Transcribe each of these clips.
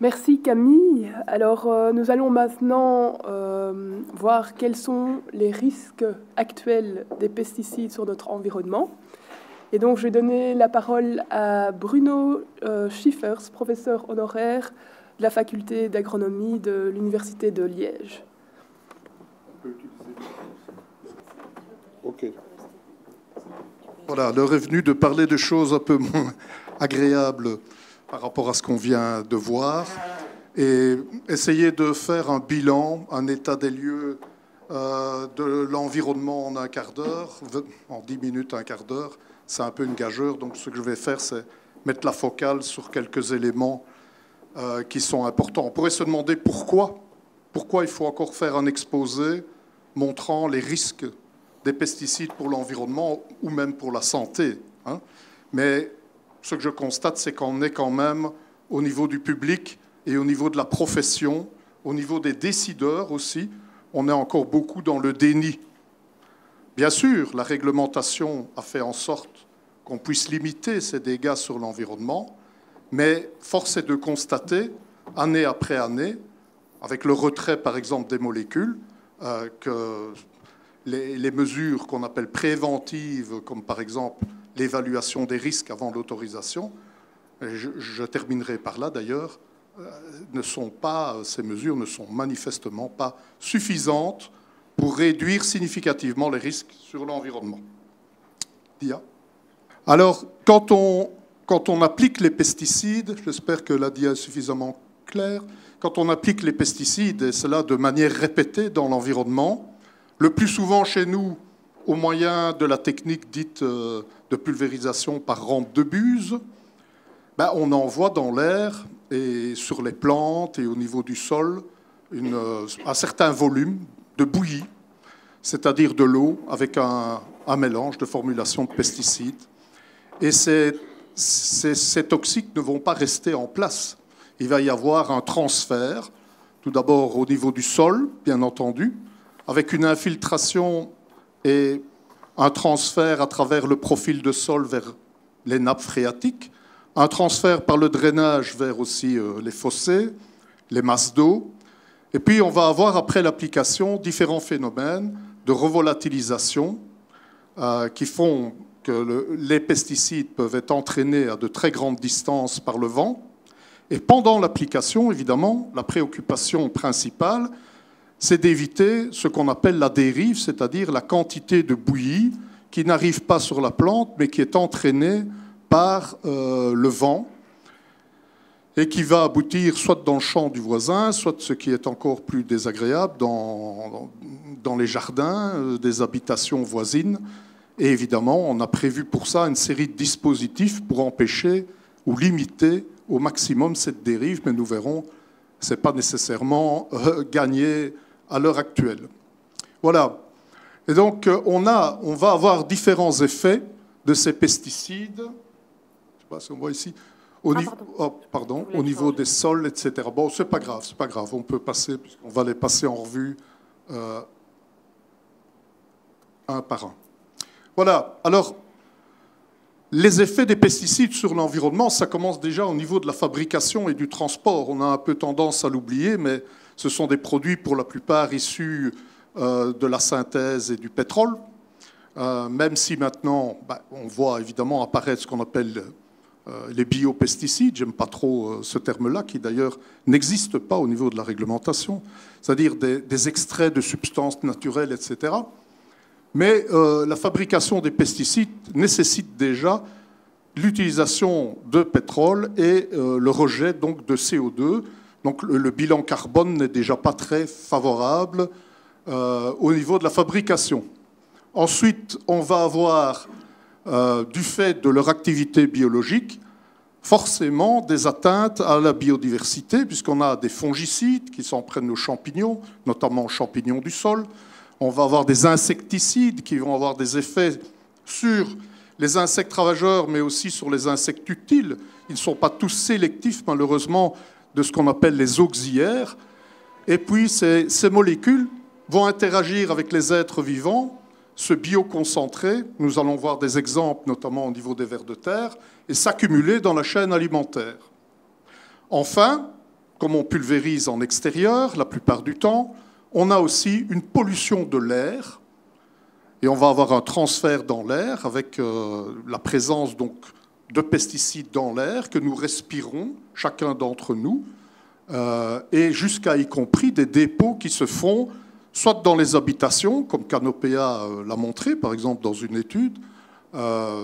Merci Camille. Alors nous allons maintenant voir quels sont les risques actuels des pesticides sur notre environnement. Et donc je vais donner la parole à Bruno Schiffers, professeur honoraire de la faculté d'agronomie de l'Université de Liège. Ok. Voilà, l'heure est venue de parler de choses un peu moins agréables par rapport à ce qu'on vient de voir et essayer de faire un bilan, un état des lieux de l'environnement en un quart d'heure, en 10 minutes, un quart d'heure. C'est un peu une gageure, donc ce que je vais faire, c'est mettre la focale sur quelques éléments qui sont importants. On pourrait se demander pourquoi il faut encore faire un exposé montrant les risques des pesticides pour l'environnement ou même pour la santé. Hein. Mais ce que je constate, c'est qu'on est quand même au niveau du public et au niveau de la profession, au niveau des décideurs aussi, on est encore beaucoup dans le déni. Bien sûr, la réglementation a fait en sorte qu'on puisse limiter ces dégâts sur l'environnement, mais force est de constater, année après année, avec le retrait par exemple des molécules, que les mesures qu'on appelle préventives, comme par exemple l'évaluation des risques avant l'autorisation, je terminerai par là d'ailleurs, ces mesures ne sont manifestement pas suffisantes pour réduire significativement les risques sur l'environnement. Dia. Alors, quand on applique les pesticides, j'espère que la dia est suffisamment claire, quand on applique les pesticides, et cela de manière répétée dans l'environnement, le plus souvent chez nous, au moyen de la technique dite de pulvérisation par rampe de Buse, on envoie dans l'air et sur les plantes et au niveau du sol un certain volume de bouillie, c'est-à-dire de l'eau avec un mélange de formulation de pesticides. Et ces toxiques ne vont pas rester en place. Il va y avoir un transfert, tout d'abord au niveau du sol, bien entendu, avec une infiltration et un transfert à travers le profil de sol vers les nappes phréatiques, un transfert par le drainage vers aussi les fossés, les masses d'eau. Et puis on va avoir après l'application différents phénomènes de revolatilisation qui font que les pesticides peuvent être entraînés à de très grandes distances par le vent. Et pendant l'application, évidemment, la préoccupation principale, c'est d'éviter ce qu'on appelle la dérive, c'est-à-dire la quantité de bouillie qui n'arrive pas sur la plante, mais qui est entraînée par le vent et qui va aboutir soit dans le champ du voisin, soit ce qui est encore plus désagréable, dans les jardins des habitations voisines. Et évidemment, on a prévu pour ça une série de dispositifs pour empêcher ou limiter au maximum cette dérive, mais nous verrons, ce n'est pas nécessairement gagné à l'heure actuelle. Voilà. Et donc, on va avoir différents effets de ces pesticides. Je ne sais pas si on voit ici. Au niveau des sols, etc. Bon, c'est pas grave. On peut passer, puisqu'on va les passer en revue un par un. Voilà. Alors, les effets des pesticides sur l'environnement, ça commence déjà au niveau de la fabrication et du transport. On a un peu tendance à l'oublier, mais ce sont des produits pour la plupart issus de la synthèse et du pétrole. Même si maintenant, on voit évidemment apparaître ce qu'on appelle les biopesticides, j'aime pas trop ce terme-là, qui d'ailleurs n'existe pas au niveau de la réglementation, c'est-à-dire des extraits de substances naturelles, etc. Mais la fabrication des pesticides nécessite déjà l'utilisation de pétrole et le rejet donc, de CO2. Donc le bilan carbone n'est déjà pas très favorable au niveau de la fabrication. Ensuite, on va avoir, du fait de leur activité biologique, forcément des atteintes à la biodiversité, puisqu'on a des fongicides qui s'en prennent aux champignons, notamment aux champignons du sol. On va avoir des insecticides qui vont avoir des effets sur les insectes ravageurs, mais aussi sur les insectes utiles. Ils ne sont pas tous sélectifs, malheureusement, de ce qu'on appelle les auxiliaires. Et puis, ces molécules vont interagir avec les êtres vivants, se bioconcentrer, nous allons voir des exemples, notamment au niveau des vers de terre, et s'accumuler dans la chaîne alimentaire. Enfin, comme on pulvérise en extérieur la plupart du temps, on a aussi une pollution de l'air, et on va avoir un transfert dans l'air avec la présence donc, de pesticides dans l'air que nous respirons, chacun d'entre nous, et jusqu'à y compris des dépôts qui se font soit dans les habitations, comme Canopea l'a montré par exemple dans une étude,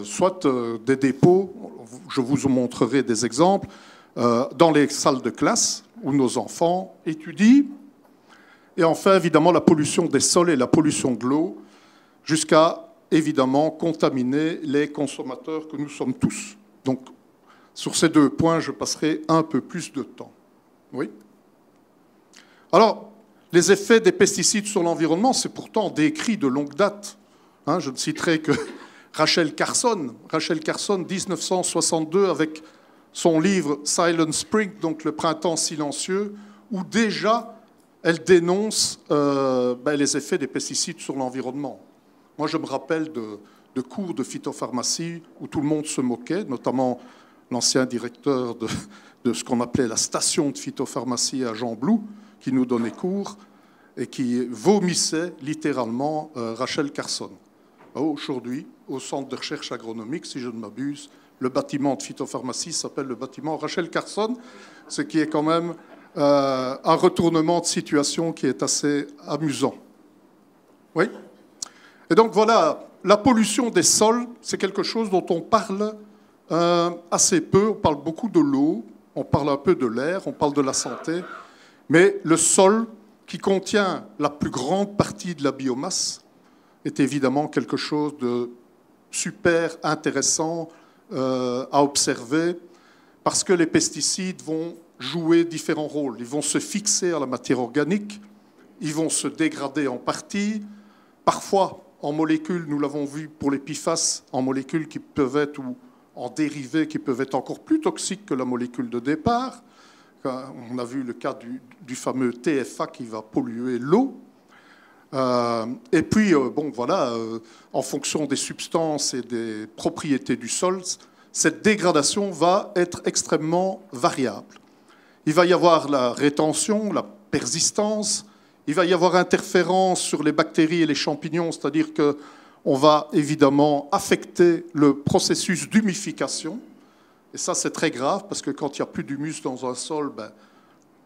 soit des dépôts, je vous montrerai des exemples, dans les salles de classe où nos enfants étudient, et enfin évidemment la pollution des sols et la pollution de l'eau, jusqu'à évidemment contaminer les consommateurs que nous sommes tous. Donc sur ces deux points, je passerai un peu plus de temps. Oui. Alors, les effets des pesticides sur l'environnement, c'est pourtant décrit de longue date. Hein, je ne citerai que Rachel Carson, 1962, avec son livre Silent Spring, donc le printemps silencieux, où déjà elle dénonce les effets des pesticides sur l'environnement. Moi, je me rappelle de cours de phytopharmacie où tout le monde se moquait, notamment l'ancien directeur de ce qu'on appelait la station de phytopharmacie à Jean Blou, qui nous donnait cours et qui vomissait littéralement Rachel Carson. Aujourd'hui, au centre de recherche agronomique, si je ne m'abuse, le bâtiment de phytopharmacie s'appelle le bâtiment Rachel Carson, ce qui est quand même un retournement de situation qui est assez amusant. Oui. Et donc voilà, la pollution des sols, c'est quelque chose dont on parle assez peu. On parle beaucoup de l'eau, on parle un peu de l'air, on parle de la santé, mais le sol, qui contient la plus grande partie de la biomasse, est évidemment quelque chose de super intéressant à observer, parce que les pesticides vont jouer différents rôles. Ils vont se fixer à la matière organique, ils vont se dégrader en partie, parfois en molécules, nous l'avons vu pour les PFAS, en molécules qui peuvent être, ou en dérivés qui peuvent être encore plus toxiques que la molécule de départ. On a vu le cas du fameux TFA qui va polluer l'eau. Et puis, en fonction des substances et des propriétés du sol, cette dégradation va être extrêmement variable. Il va y avoir la rétention, la persistance, il va y avoir interférence sur les bactéries et les champignons, c'est-à-dire qu'on va évidemment affecter le processus d'humification. Et ça, c'est très grave, parce que quand il n'y a plus d'humus dans un sol,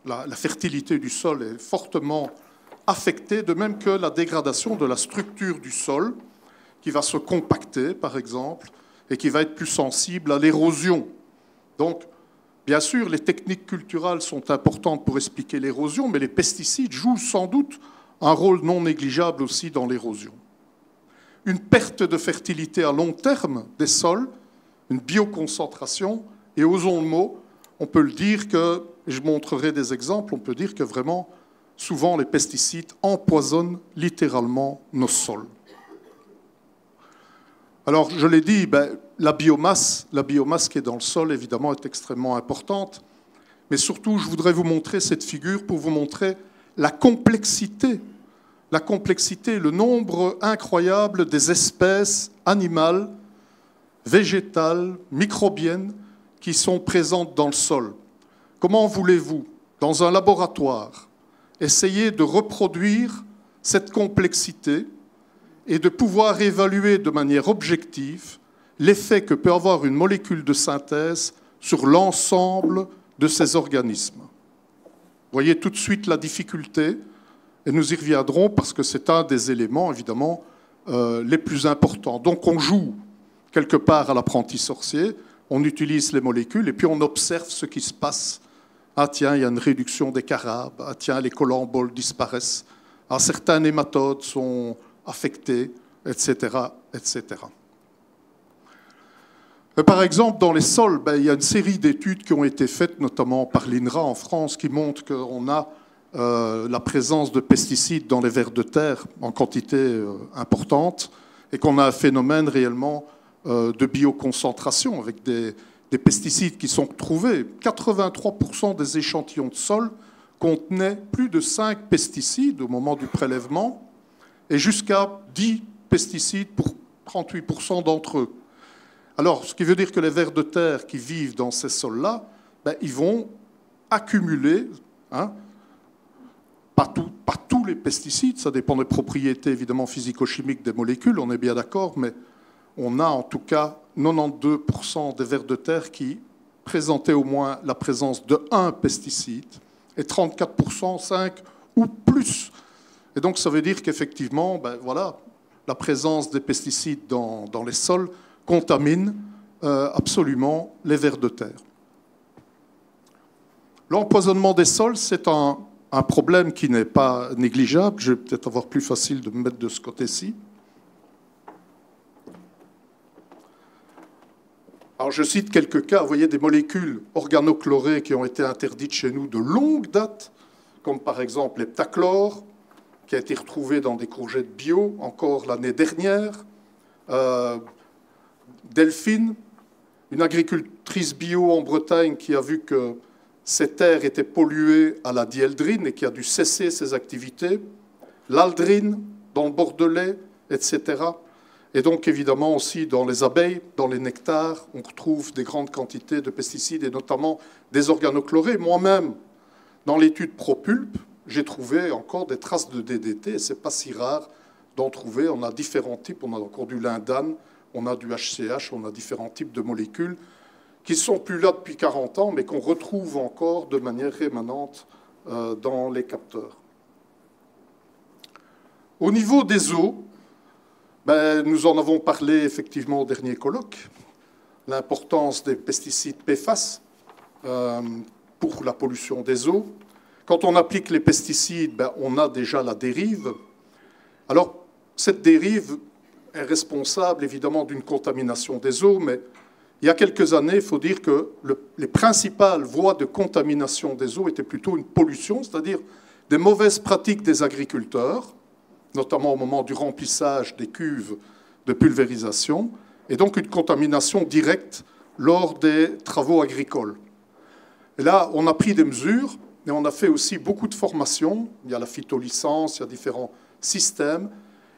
la fertilité du sol est fortement affectée, de même que la dégradation de la structure du sol, qui va se compacter, par exemple, et qui va être plus sensible à l'érosion. Donc, bien sûr, les techniques culturales sont importantes pour expliquer l'érosion, mais les pesticides jouent sans doute un rôle non négligeable aussi dans l'érosion. Une perte de fertilité à long terme des sols, une bioconcentration, et osons le mot, on peut le dire que, et je montrerai des exemples, on peut dire que vraiment, souvent les pesticides empoisonnent littéralement nos sols. Alors, je l'ai dit, la biomasse qui est dans le sol, évidemment, est extrêmement importante. Mais surtout, je voudrais vous montrer cette figure pour vous montrer la complexité, le nombre incroyable des espèces animales, végétales, microbiennes, qui sont présentes dans le sol. Comment voulez-vous, dans un laboratoire, essayer de reproduire cette complexité et de pouvoir évaluer de manière objective l'effet que peut avoir une molécule de synthèse sur l'ensemble de ces organismes? Vous voyez tout de suite la difficulté, et nous y reviendrons parce que c'est un des éléments, évidemment, les plus importants. Donc on joue quelque part à l'apprenti sorcier, on utilise les molécules et puis on observe ce qui se passe. Ah tiens, il y a une réduction des carabes, ah tiens, les colamboles disparaissent, ah, certains nématodes sont affectés, etc., etc. Par exemple, dans les sols, il y a une série d'études qui ont été faites, notamment par l'INRA en France, qui montrent qu'on a la présence de pesticides dans les vers de terre en quantité importante et qu'on a un phénomène réellement de bioconcentration avec des pesticides qui sont trouvés. 83% des échantillons de sol contenaient plus de 5 pesticides au moment du prélèvement et jusqu'à 10 pesticides pour 38% d'entre eux. Alors, ce qui veut dire que les vers de terre qui vivent dans ces sols-là, ils vont accumulé, hein, pas tous les pesticides, ça dépend des propriétés évidemment physico-chimiques des molécules, on est bien d'accord, mais on a en tout cas 92% des vers de terre qui présentaient au moins la présence de un pesticide et 34% 5 ou plus. Et donc ça veut dire qu'effectivement, ben, voilà, la présence des pesticides dans les sols contamine absolument les vers de terre. L'empoisonnement des sols, c'est un problème qui n'est pas négligeable. Je vais peut-être avoir plus facile de me mettre de ce côté-ci. Alors, je cite quelques cas. Vous voyez des molécules organochlorées qui ont été interdites chez nous de longue date, comme par exemple l'heptachlore, qui a été retrouvé dans des courgettes bio encore l'année dernière. Delphine, une agricultrice bio en Bretagne qui a vu que ces terres étaient polluées à la dieldrine et qui a dû cesser ses activités. L'aldrine, dans le Bordelais, etc. Et donc, évidemment, aussi dans les abeilles, dans les nectars, on retrouve des grandes quantités de pesticides et notamment des organochlorés. Moi-même, dans l'étude ProPulp, j'ai trouvé encore des traces de DDT et ce n'est pas si rare d'en trouver. On a différents types, on a encore du lindane, on a du HCH, on a différents types de molécules qui ne sont plus là depuis 40 ans, mais qu'on retrouve encore de manière rémanente dans les capteurs. Au niveau des eaux, ben, nous en avons parlé effectivement au dernier colloque, l'importance des pesticides PFAS pour la pollution des eaux. Quand on applique les pesticides, ben, on a déjà la dérive. Alors, cette dérive est responsable évidemment d'une contamination des eaux, mais il y a quelques années, il faut dire que les principales voies de contamination des eaux étaient plutôt une pollution, c'est-à-dire des mauvaises pratiques des agriculteurs, notamment au moment du remplissage des cuves de pulvérisation, et donc une contamination directe lors des travaux agricoles. Et là, on a pris des mesures, et on a fait aussi beaucoup de formations. Il y a la phytolicence, il y a différents systèmes,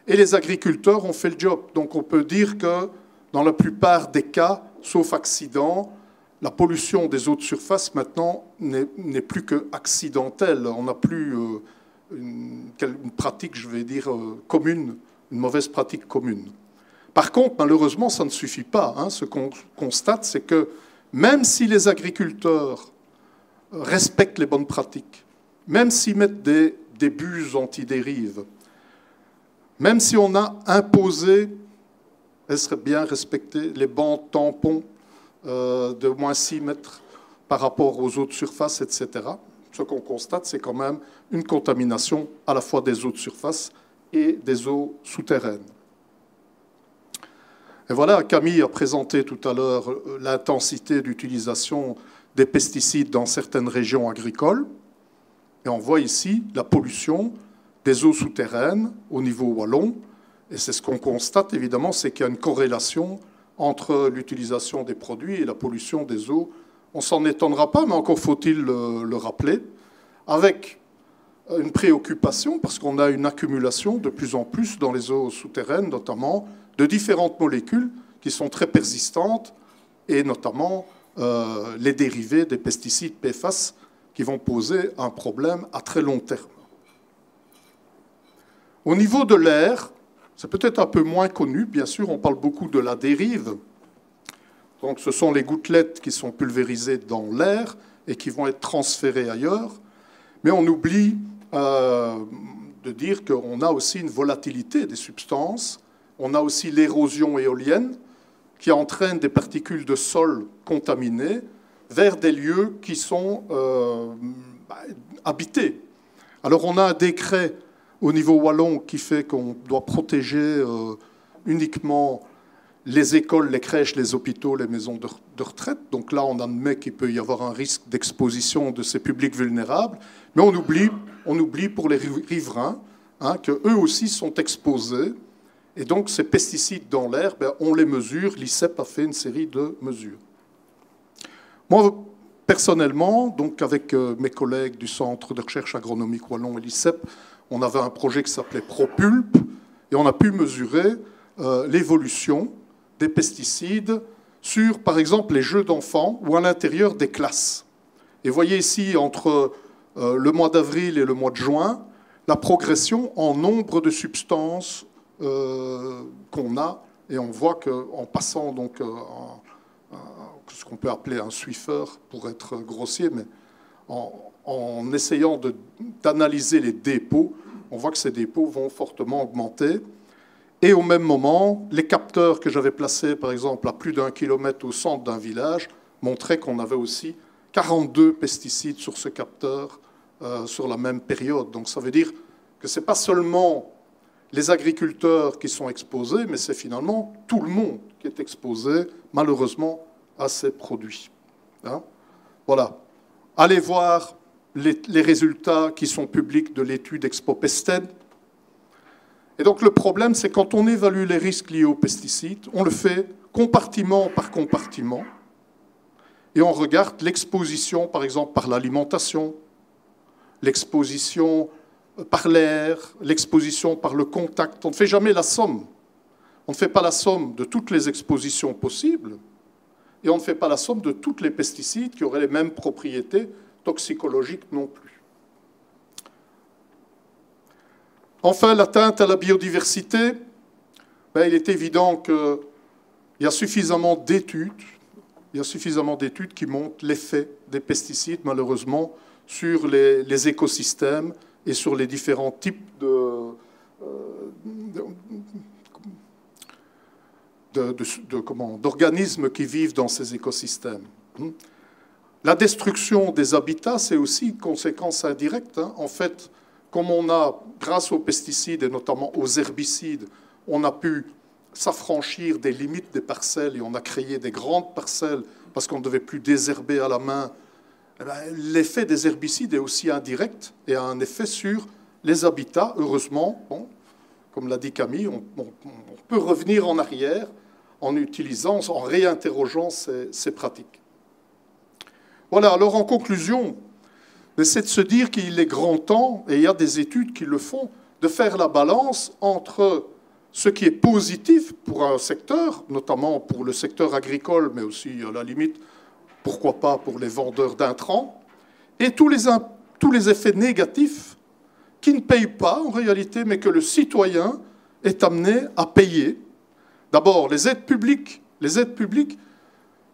et les agriculteurs ont fait le job. Donc on peut dire que dans la plupart des cas, sauf accident, la pollution des eaux de surface maintenant n'est plus que accidentelle. On n'a plus une pratique, je vais dire, commune, une mauvaise pratique commune. Par contre, malheureusement, ça ne suffit pas. Hein. Ce qu'on constate, c'est que même si les agriculteurs respectent les bonnes pratiques, même s'ils mettent des buses anti-dérive, même si on a imposé, elles seraient bien respectées, les bancs tampons de moins 6 mètres par rapport aux eaux de surface, etc. Ce qu'on constate, c'est quand même une contamination à la fois des eaux de surface et des eaux souterraines. Et voilà, Camille a présenté tout à l'heure l'intensité d'utilisation des pesticides dans certaines régions agricoles. Et on voit ici la pollution des eaux souterraines au niveau wallon. Et c'est ce qu'on constate, évidemment, c'est qu'il y a une corrélation entre l'utilisation des produits et la pollution des eaux. On ne s'en étonnera pas, mais encore faut-il le rappeler, avec une préoccupation, parce qu'on a une accumulation de plus en plus dans les eaux souterraines, notamment, de différentes molécules qui sont très persistantes, et notamment les dérivés des pesticides PFAS qui vont poser un problème à très long terme. Au niveau de l'air, c'est peut-être un peu moins connu. Bien sûr, on parle beaucoup de la dérive. Donc, ce sont les gouttelettes qui sont pulvérisées dans l'air et qui vont être transférées ailleurs. Mais on oublie de dire qu'on a aussi une volatilité des substances. On a aussi l'érosion éolienne qui entraîne des particules de sol contaminées vers des lieux qui sont habités. Alors, on a un décret au niveau wallon qui fait qu'on doit protéger uniquement les écoles, les crèches, les hôpitaux, les maisons de retraite. Donc là, on admet qu'il peut y avoir un risque d'exposition de ces publics vulnérables. Mais on oublie pour les riverains qu'eux aussi sont exposés. Et donc, ces pesticides dans l'air, on les mesure. L'ICEP a fait une série de mesures. Moi, personnellement, donc avec mes collègues du Centre de recherche agronomique wallon et l'ICEP, on avait un projet qui s'appelait ProPulp, et on a pu mesurer l'évolution des pesticides sur, par exemple, les jeux d'enfants ou à l'intérieur des classes. Et vous voyez ici, entre le mois d'avril et le mois de juin, la progression en nombre de substances qu'on a. Et on voit qu'en passant donc, ce qu'on peut appeler un Swiffer, pour être grossier, mais en essayant d'analyser les dépôts, on voit que ces dépôts vont fortement augmenter. Et au même moment, les capteurs que j'avais placés, par exemple, à plus d'1 kilomètre au centre d'un village, montraient qu'on avait aussi 42 pesticides sur ce capteur sur la même période. Donc ça veut dire que ce n'est pas seulement les agriculteurs qui sont exposés, mais c'est finalement tout le monde qui est exposé, malheureusement, à ces produits. Hein? Voilà. Allez voir les résultats qui sont publics de l'étude Expo-Pested. Et donc le problème, c'est quand on évalue les risques liés aux pesticides, on le fait compartiment par compartiment, et on regarde l'exposition, par exemple, par l'alimentation, l'exposition par l'air, l'exposition par le contact. On ne fait jamais la somme. On ne fait pas la somme de toutes les expositions possibles, et on ne fait pas la somme de tous les pesticides qui auraient les mêmes propriétés toxicologiques non plus. Enfin, l'atteinte à la biodiversité, il est évident qu'il y a suffisamment d'études qui montrent l'effet des pesticides, malheureusement, sur les écosystèmes et sur les différents types d'organismes qui vivent dans ces écosystèmes. La destruction des habitats, c'est aussi une conséquence indirecte. En fait, comme on a, grâce aux pesticides et notamment aux herbicides, on a pu s'affranchir des limites des parcelles et on a créé des grandes parcelles parce qu'on ne devait plus désherber à la main, l'effet des herbicides est aussi indirect et a un effet sur les habitats. Heureusement, bon, comme l'a dit Camille, on peut revenir en arrière en utilisant, en réinterrogeant ces pratiques. Voilà, alors en conclusion, c'est de se dire qu'il est grand temps, et il y a des études qui le font, de faire la balance entre ce qui est positif pour un secteur, notamment pour le secteur agricole, mais aussi, à la limite, pourquoi pas pour les vendeurs d'intrants, et tous les effets négatifs qui ne payent pas en réalité, mais que le citoyen est amené à payer. D'abord, les aides publiques.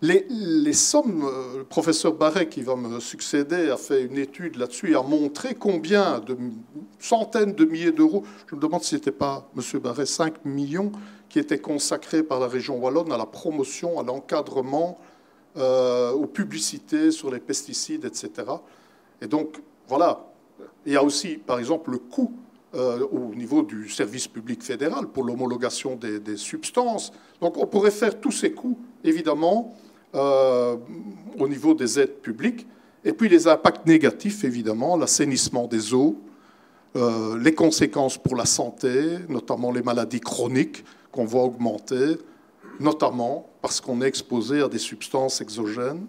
Les sommes, le professeur Barret, qui va me succéder, a fait une étude là-dessus et a montré combien de centaines de milliers d'euros, je me demande si ce n'était pas, M. Barret, 5 millions qui étaient consacrés par la région wallonne à la promotion, à l'encadrement, aux publicités sur les pesticides, etc. Et donc, voilà. Il y a aussi, par exemple, le coût au niveau du service public fédéral pour l'homologation des substances. Donc, on pourrait faire tous ces coûts, évidemment, au niveau des aides publiques, et puis les impacts négatifs, évidemment, l'assainissement des eaux, les conséquences pour la santé, notamment les maladies chroniques qu'on voit augmenter, notamment parce qu'on est exposé à des substances exogènes.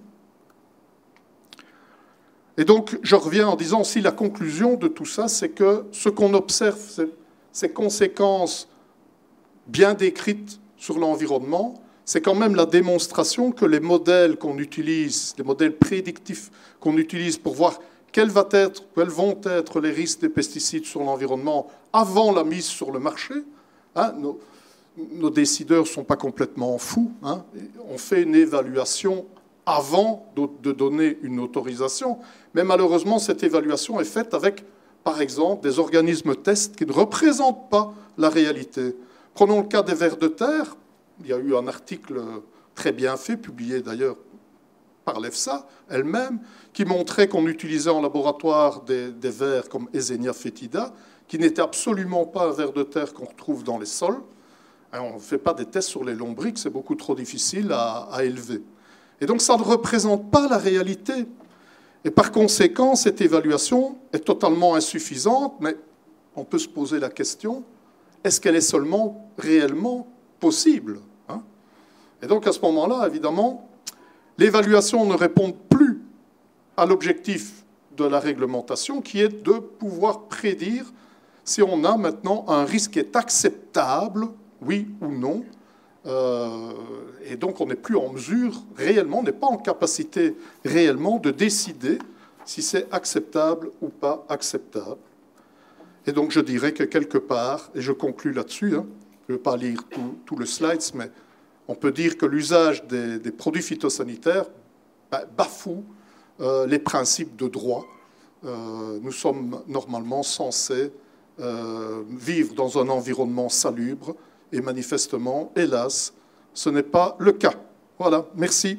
Et donc, je reviens en disant aussi la conclusion de tout ça, c'est que ce qu'on observe, ces conséquences bien décrites sur l'environnement, c'est quand même la démonstration que les modèles qu'on utilise, les modèles prédictifs qu'on utilise pour voir quels vont être les risques des pesticides sur l'environnement avant la mise sur le marché, hein, nos décideurs ne sont pas complètement fous. Hein, on fait une évaluation avant de donner une autorisation, mais malheureusement, cette évaluation est faite avec, par exemple, des organismes tests qui ne représentent pas la réalité. Prenons le cas des vers de terre. Il y a eu un article très bien fait, publié d'ailleurs par l'EFSA elle-même, qui montrait qu'on utilisait en laboratoire des vers comme Eisenia foetida, qui n'étaient absolument pas un ver de terre qu'on retrouve dans les sols. Alors, on ne fait pas des tests sur les lombrics, c'est beaucoup trop difficile à élever. Et donc ça ne représente pas la réalité. Et par conséquent, cette évaluation est totalement insuffisante, mais on peut se poser la question, est-ce qu'elle est seulement réellement possible, hein? Et donc à ce moment-là, évidemment, l'évaluation ne répond plus à l'objectif de la réglementation, qui est de pouvoir prédire si on a maintenant un risque qui est acceptable, oui ou non, Et donc, on n'est plus en mesure, réellement, on n'est pas en capacité réellement de décider si c'est acceptable ou pas acceptable. Et donc, je dirais que quelque part, et je conclus là-dessus, hein, je ne vais pas lire tout le slides, mais on peut dire que l'usage des produits phytosanitaires bafoue les principes de droit. Nous sommes normalement censés vivre dans un environnement salubre et manifestement, hélas, ce n'est pas le cas. Voilà, merci.